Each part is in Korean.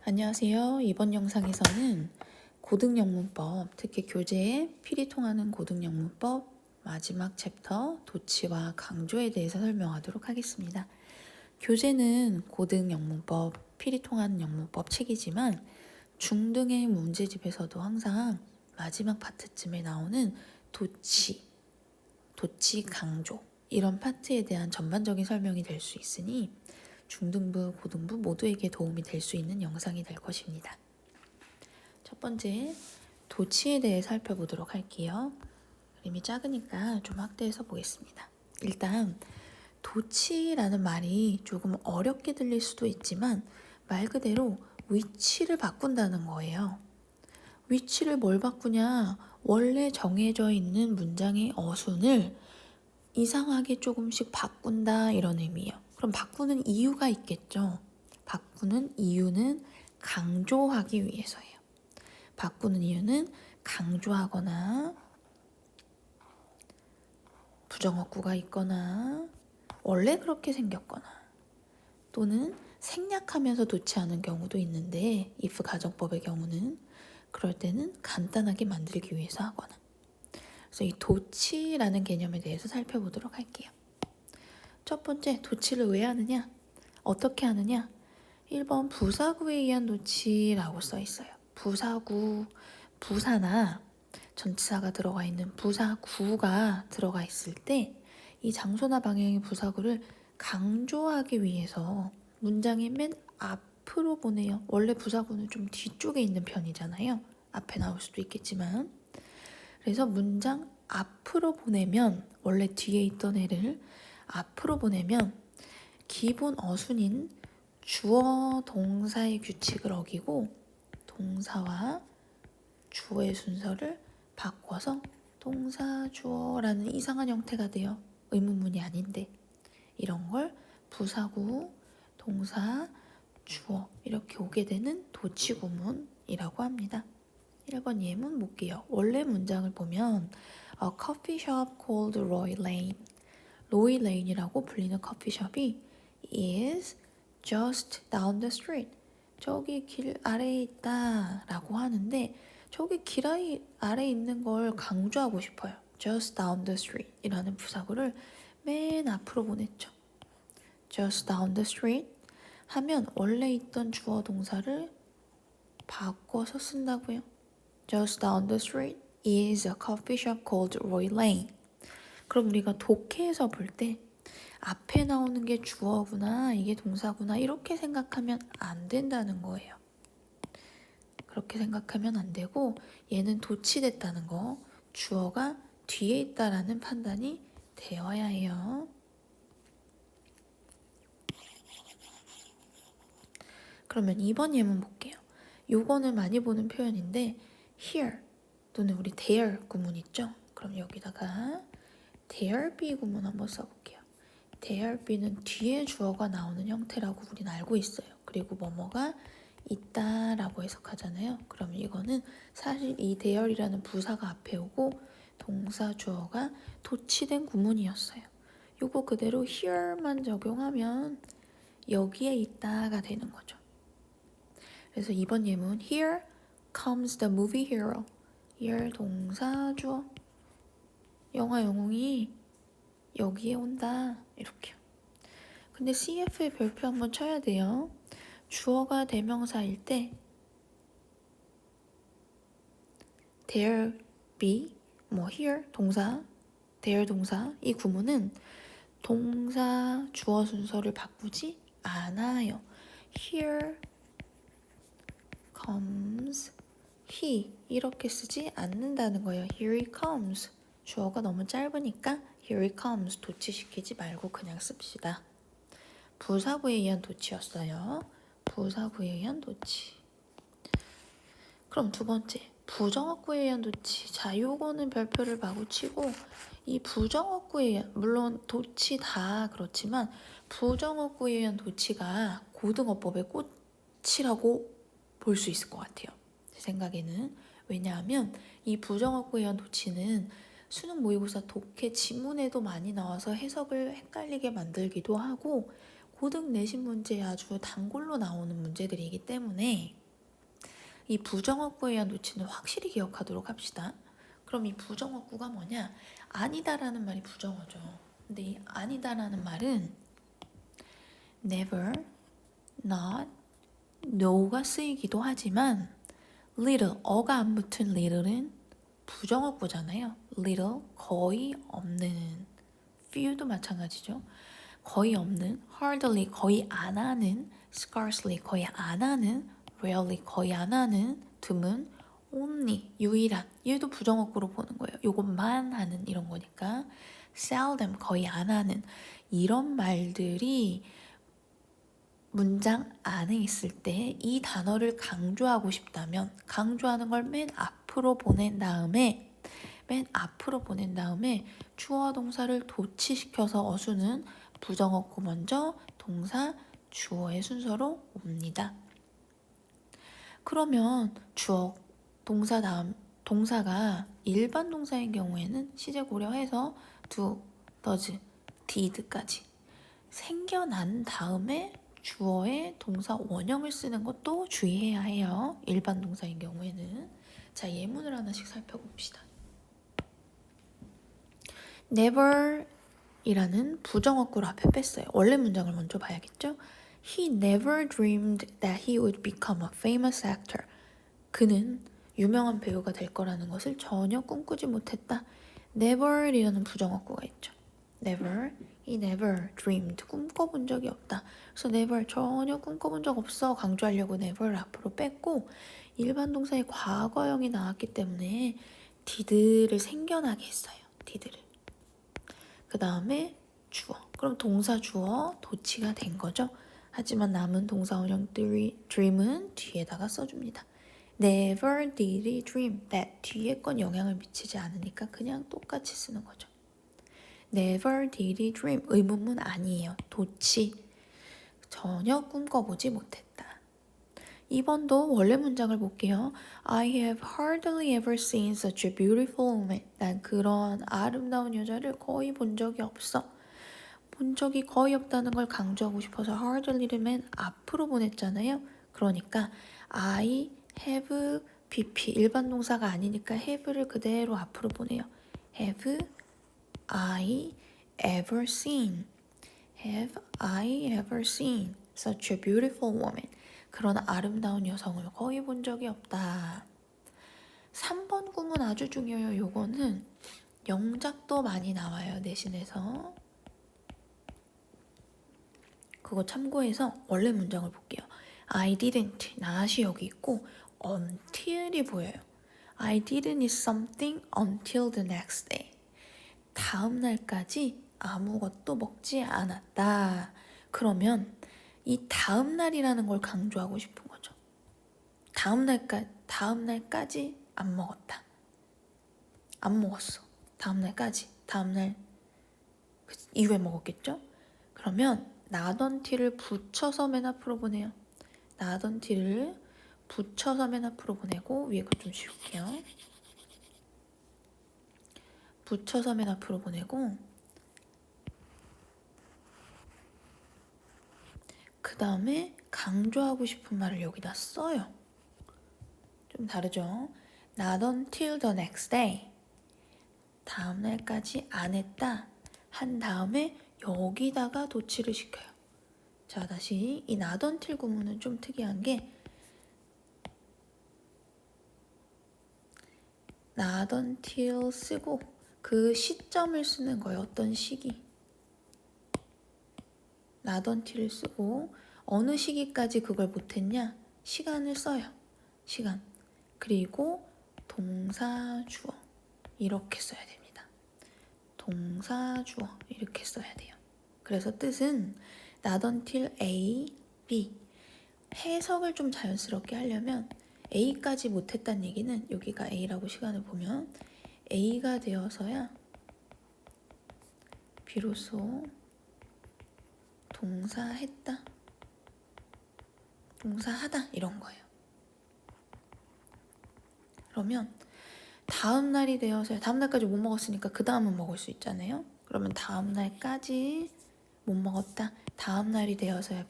안녕하세요. 이번 영상에서는 고등영문법, 특히 교재에 필히 통하는 고등영문법 마지막 챕터 도치와 강조에 대해서 설명하도록 하겠습니다. 교재는 고등영문법, 필히 통하는 영문법 책이지만 중등의 문제집에서도 항상 마지막 파트쯤에 나오는 도치 강조 이런 파트에 대한 전반적인 설명이 될 수 있으니 중등부, 고등부 모두에게 도움이 될 수 있는 영상이 될 것입니다. 첫 번째, 도치에 대해 살펴보도록 할게요. 그림이 작으니까 좀 확대해서 보겠습니다. 일단 도치라는 말이 조금 어렵게 들릴 수도 있지만 말 그대로 위치를 바꾼다는 거예요. 위치를 뭘 바꾸냐? 원래 정해져 있는 문장의 어순을 이상하게 조금씩 바꾼다 이런 의미예요. 그럼 바꾸는 이유가 있겠죠. 바꾸는 이유는 강조하기 위해서예요. 바꾸는 이유는 강조하거나 부정어구가 있거나 원래 그렇게 생겼거나 또는 생략하면서 놓지 않은 경우도 있는데 if 가정법의 경우는 그럴 때는 간단하게 만들기 위해서 하거나 그래서 이 도치라는 개념에 대해서 살펴보도록 할게요. 첫 번째, 도치를 왜 하느냐? 어떻게 하느냐? 1번 부사구에 의한 도치라고 써 있어요. 부사구, 부사나 전치사가 들어가 있는 부사구가 들어가 있을 때 이 장소나 방향의 부사구를 강조하기 위해서 문장의 맨 앞으로 보내요. 원래 부사구는 좀 뒤쪽에 있는 편이잖아요. 앞에 나올 수도 있겠지만 그래서 문장 앞으로 보내면 원래 뒤에 있던 애를 앞으로 보내면 기본 어순인 주어 동사의 규칙을 어기고 동사와 주어의 순서를 바꿔서 동사 주어라는 이상한 형태가 돼요. 의문문이 아닌데 이런 걸 부사구, 동사, 주어 이렇게 오게 되는 도치구문이라고 합니다. 1번 예문 볼게요. 원래 문장을 보면 A coffee shop called Roy Lane 로이 레인이라고 불리는 커피숍이 is just down the street. 저기 길 아래에 있다 라고 하는데 저기 길 아래에 있는 걸 강조하고 싶어요. just down the street 이라는 부사구를 맨 앞으로 보냈죠. just down the street 하면 원래 있던 주어 동사를 바꿔서 쓴다고요. just down the street is a coffee shop called Roy Lane. 그럼 우리가 독해에서 볼 때 앞에 나오는 게 주어구나, 이게 동사구나 이렇게 생각하면 안 된다는 거예요. 그렇게 생각하면 안 되고 얘는 도치됐다는 거, 주어가 뒤에 있다라는 판단이 되어야 해요. 그러면 2번 예문 볼게요. 요거는 많이 보는 표현인데 here 또는 우리 there 구문 있죠? 그럼 여기다가 there be 구문 한번 써볼게요. there be는 뒤에 주어가 나오는 형태라고 우리는 알고 있어요. 그리고 뭐뭐가 있다라고 해석하잖아요. 그럼 이거는 사실 이 there이라는 부사가 앞에 오고 동사 주어가 도치된 구문이었어요. 요거 그대로 here만 적용하면 여기에 있다가 되는 거죠. 그래서 이번 예문 Here comes the movie hero. here 동사 주어 영화 영웅이 여기에 온다 이렇게요. 근데 CF의 별표 한번 쳐야 돼요. 주어가 대명사일 때 there be 뭐 here 동사 there 동사 이 구문은 동사 주어 순서를 바꾸지 않아요. here comes he 이렇게 쓰지 않는다는 거예요. here he comes 주어가 너무 짧으니까 here he comes 도치시키지 말고 그냥 씁시다. 부사구에 의한 도치였어요. 부사구에 의한 도치. 그럼 두 번째 부정어구에 의한 도치. 자, 요거는 별표를 마구 치고 이 부정어구에 의한 물론 도치 다 그렇지만 부정어구에 의한 도치가 고등어법의 꽃이라고 볼 수 있을 것 같아요. 제 생각에는. 왜냐하면 이 부정어구에 의한 도치는 수능 모의고사 독해 지문에도 많이 나와서 해석을 헷갈리게 만들기도 하고 고등 내신 문제에 아주 단골로 나오는 문제들이기 때문에 이 부정어구에 의한 노치는 확실히 기억하도록 합시다. 그럼 이 부정어구가 뭐냐? 아니다라는 말이 부정어죠. 근데 이 아니다라는 말은 never, not, no가 쓰이기도 하지만 little, 어가 안 붙은 little은 부정어구잖아요. little, 거의 없는, few도 마찬가지죠. 거의 없는, hardly, 거의 안 하는, scarcely, 거의 안 하는, rarely, 거의 안 하는, 드문, only, 유일한, 얘도 부정어구로 보는 거예요. 요것만 하는 이런 거니까 seldom, 거의 안 하는 이런 말들이 문장 안에 있을 때 이 단어를 강조하고 싶다면 강조하는 걸 맨 앞으로 보낸 다음에 주어 동사를 도치시켜서 어수는 부정어구 먼저 동사 주어의 순서로 옵니다. 그러면 주어 동사 다음 동사가 일반 동사인 경우에는 시제 고려해서 do, does, did까지 생겨난 다음에 주어의 동사 원형을 쓰는 것도 주의해야 해요. 일반 동사인 경우에는. 자, 예문을 하나씩 살펴봅시다. never 이라는 부정어구를 앞에 뺐어요. 원래 문장을 먼저 봐야겠죠? He never dreamed that he would become a famous actor. 그는 유명한 배우가 될 거라는 것을 전혀 꿈꾸지 못했다. never이라는 부정어구가 있죠. never, he never dreamed, 꿈꿔본 적이 없다. 그래서 never, 전혀 꿈꿔본 적 없어 강조하려고 never를 앞으로 뺐고 일반 동사의 과거형이 나왔기 때문에 did를 생겨나게 했어요. did를. 그 다음에 주어. 그럼 동사 주어 도치가 된 거죠. 하지만 남은 동사 원형 dream은 뒤에다가 써줍니다. Never did he dream that 뒤에 건 영향을 미치지 않으니까 그냥 똑같이 쓰는 거죠. Never did he dream 의문문 아니에요. 도치. 전혀 꿈꿔보지 못했다. 2번도 원래 문장을 볼게요. I have hardly ever seen such a beautiful woman. 난 그런 아름다운 여자를 거의 본 적이 없어. 본 적이 거의 없다는 걸 강조하고 싶어서 hardly를 맨 앞으로 보냈잖아요. 그러니까 I have BP 일반 동사가 아니니까 have를 그대로 앞으로 보내요. Have I ever seen? Have I ever seen such a beautiful woman? 그런 아름다운 여성을 거의 본 적이 없다. 3번 구문 아주 중요해요. 요거는 영작도 많이 나와요. 내신에서. 그거 참고해서 원래 문장을 볼게요. I didn't, not이 여기 있고 until이 보여요. I didn't eat something until the next day. 다음 날까지 아무것도 먹지 않았다. 그러면 이 다음 날이라는 걸 강조하고 싶은 거죠. 다음 날까지 안 먹었다. 안 먹었어. 다음 날까지. 다음 날 이후에 먹었겠죠? 그러면 not until을 붙여서 맨 앞으로 보내요. not until을 붙여서 맨 앞으로 보내고 위에 거 좀 지울게요. 붙여서 맨 앞으로 보내고 그 다음에 강조하고 싶은 말을 여기다 써요. 좀 다르죠? Not until the next day. 다음 날까지 안 했다. 한 다음에 여기다가 도치를 시켜요. 자, 다시 이 not until 구문은 좀 특이한 게 not until 쓰고 그 시점을 쓰는 거예요. 어떤 시기. not until을 쓰고 어느 시기까지 그걸 못했냐? 시간을 써요. 시간. 그리고 동사 주어 이렇게 써야 됩니다. 동사 주어 이렇게 써야 돼요. 그래서 뜻은 not until A, B. 해석을 좀 자연스럽게 하려면 A까지 못했다는 얘기는 여기가 A라고 시간을 보면 A가 되어서야 비로소 동사했다, 동사하다 이런 거예요. 그러면 다음 날이 되어서야 다음 날까지 못 먹었으니까 그 다음은 먹을 수 있잖아요. 그러면 다음 날까지 못 먹었다. 다음 날이 되어서야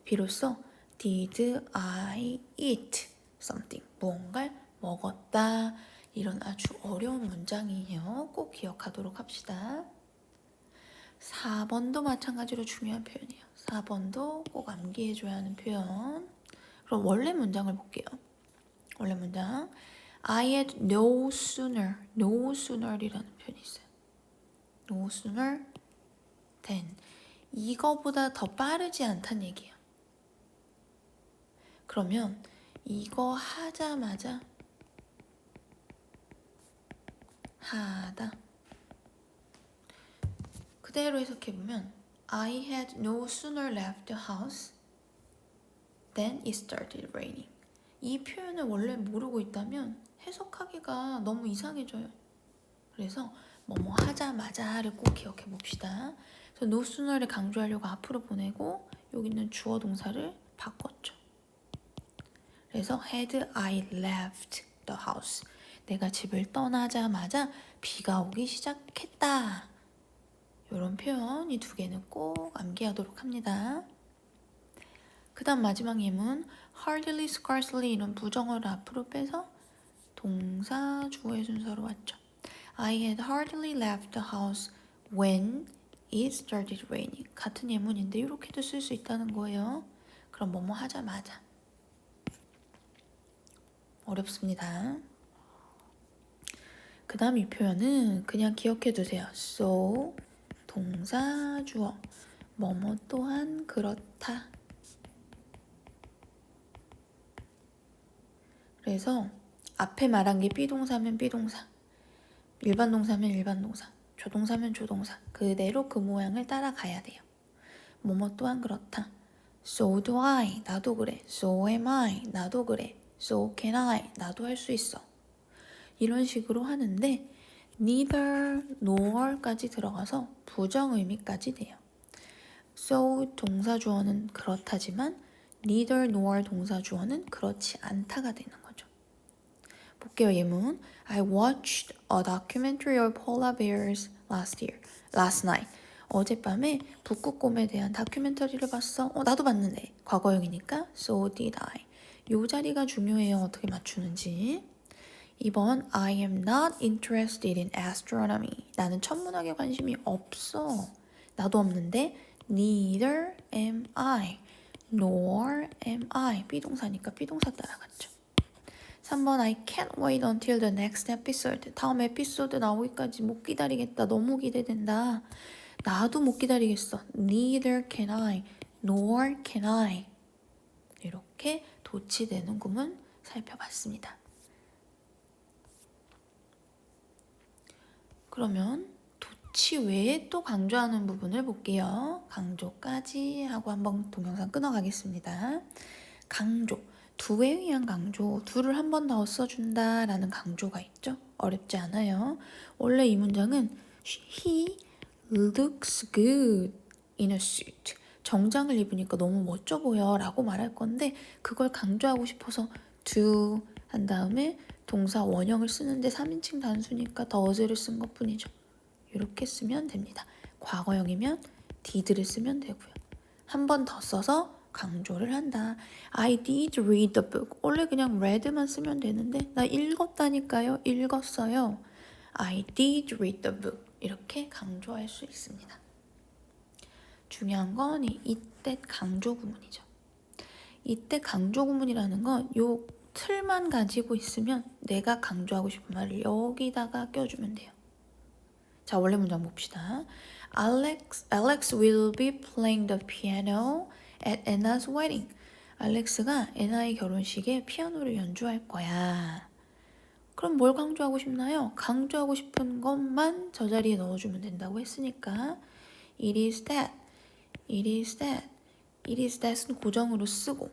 비로소 did I eat something? 무언가를 먹었다. 이런 아주 어려운 문장이에요. 꼭 기억하도록 합시다. 4번도 마찬가지로 중요한 표현이에요. 4번도 꼭 암기해줘야 하는 표현. 그럼 원래 문장을 볼게요. 원래 문장. I had no sooner이라는 표현이 있어요. No sooner than. 이거보다 더 빠르지 않다는 얘기예요. 그러면 이거 하자마자 하다. 그대로 해석해보면 I had no sooner left the house than it started raining. 이 표현을 원래 모르고 있다면 해석하기가 너무 이상해져요. 그래서 뭐뭐 하자마자를 꼭 기억해 봅시다. 그래서 no sooner를 강조하려고 앞으로 보내고 여기 있는 주어 동사를 바꿨죠. 그래서 had I left the house. 내가 집을 떠나자마자 비가 오기 시작했다. 이런 표현 이 두 개는 꼭 암기하도록 합니다. 그 다음 마지막 예문 hardly, scarcely 이런 부정어를 앞으로 빼서 동사 주어의 순서로 왔죠. I had hardly left the house when it started raining. 같은 예문인데 이렇게도 쓸 수 있다는 거예요. 그럼 뭐뭐 하자마자. 어렵습니다. 그 다음 이 표현은 그냥 기억해 두세요. So, 동사 주어, 뭐뭐 또한 그렇다. 그래서 앞에 말한 게 비동사면 비동사, 일반 동사면 일반 동사, 조동사면 조동사 그대로 그 모양을 따라가야 돼요. 뭐뭐 또한 그렇다. So do I, 나도 그래. So am I, 나도 그래. So can I, 나도 할 수 있어. 이런 식으로 하는데 neither, nor까지 들어가서 부정 의미까지 돼요. So 동사 주어는 그렇다지만 neither nor 동사 주어는 그렇지 않다가 되는 거죠. 볼게요. 예문. I watched a documentary of polar bears last night. 어젯밤에 북극곰에 대한 다큐멘터리를 봤어. 나도 봤는데. 과거형이니까 so did I. 요 자리가 중요해요. 어떻게 맞추는지. 2번 I am not interested in astronomy. 나는 천문학에 관심이 없어. 나도 없는데 neither am I. nor am I. 비동사니까 비동사 따라갔죠. 3번 I can't wait until the next episode. 다음 에피소드 나오기까지 못 기다리겠다. 너무 기대된다. 나도 못 기다리겠어. Neither can I, nor can I. 이렇게 도치되는 구문 살펴봤습니다. 그러면 도치 외에 또 강조하는 부분을 볼게요. 강조까지 하고 한번 동영상 끊어가겠습니다. 강조. 두에 의한 강조, 두를 한 번 더 써준다라는 강조가 있죠. 어렵지 않아요. 원래 이 문장은 He looks good in a suit. 정장을 입으니까 너무 멋져 보여 라고 말할 건데 그걸 강조하고 싶어서 do 한 다음에 동사 원형을 쓰는데 3인칭 단수니까 does를 쓴 것뿐이죠. 이렇게 쓰면 됩니다. 과거형이면 did를 쓰면 되고요. 한 번 더 써서 강조를 한다. I did read the book. 원래 그냥 read만 쓰면 되는데 나 읽었다니까요. 읽었어요. I did read the book. 이렇게 강조할 수 있습니다. 중요한 건 이때 강조 구문이죠. 이때 강조 구문이라는 건 요 틀만 가지고 있으면 내가 강조하고 싶은 말을 여기다가 껴주면 돼요. 자, 원래 문장 봅시다. Alex will be playing the piano at Anna's wedding. 알렉스가 애나의 결혼식에 피아노를 연주할 거야. 그럼 뭘 강조하고 싶나요? 강조하고 싶은 것만 저 자리에 넣어주면 된다고 했으니까 It is that, it is that, it is that은 고정으로 쓰고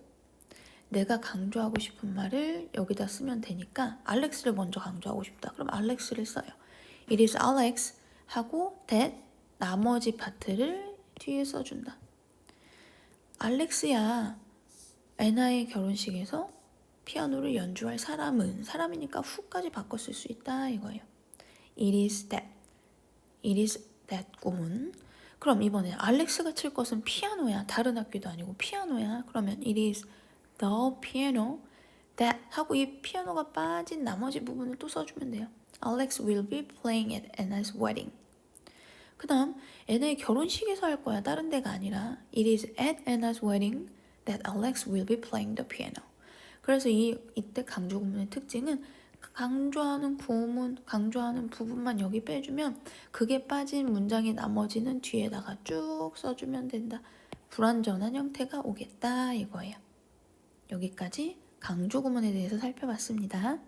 내가 강조하고 싶은 말을 여기다 쓰면 되니까 알렉스를 먼저 강조하고 싶다. 그럼 알렉스를 써요. It is Alex 하고 that 나머지 파트를 뒤에 써준다. 알렉스야 애나의 결혼식에서 피아노를 연주할 사람이니까 who까지 바꿨을 수 있다 이거예요. It is that. It is that 구문. 그럼 이번에 알렉스가 칠 것은 피아노야. 다른 학교도 아니고 피아노야. 그러면 it is the piano that 하고 이 피아노가 빠진 나머지 부분을 또 써주면 돼요. Alex will be playing at Anna's wedding. 그 다음 애나의 결혼식에서 할 거야. 다른 데가 아니라 it is at Anna's wedding that Alex will be playing the piano. 그래서 이때 강조 구문의 특징은 강조하는 구문, 강조하는 부분만 여기 빼주면 그게 빠진 문장의 나머지는 뒤에다가 쭉 써주면 된다. 불완전한 형태가 오겠다 이거예요. 여기까지 강조 구문에 대해서 살펴봤습니다.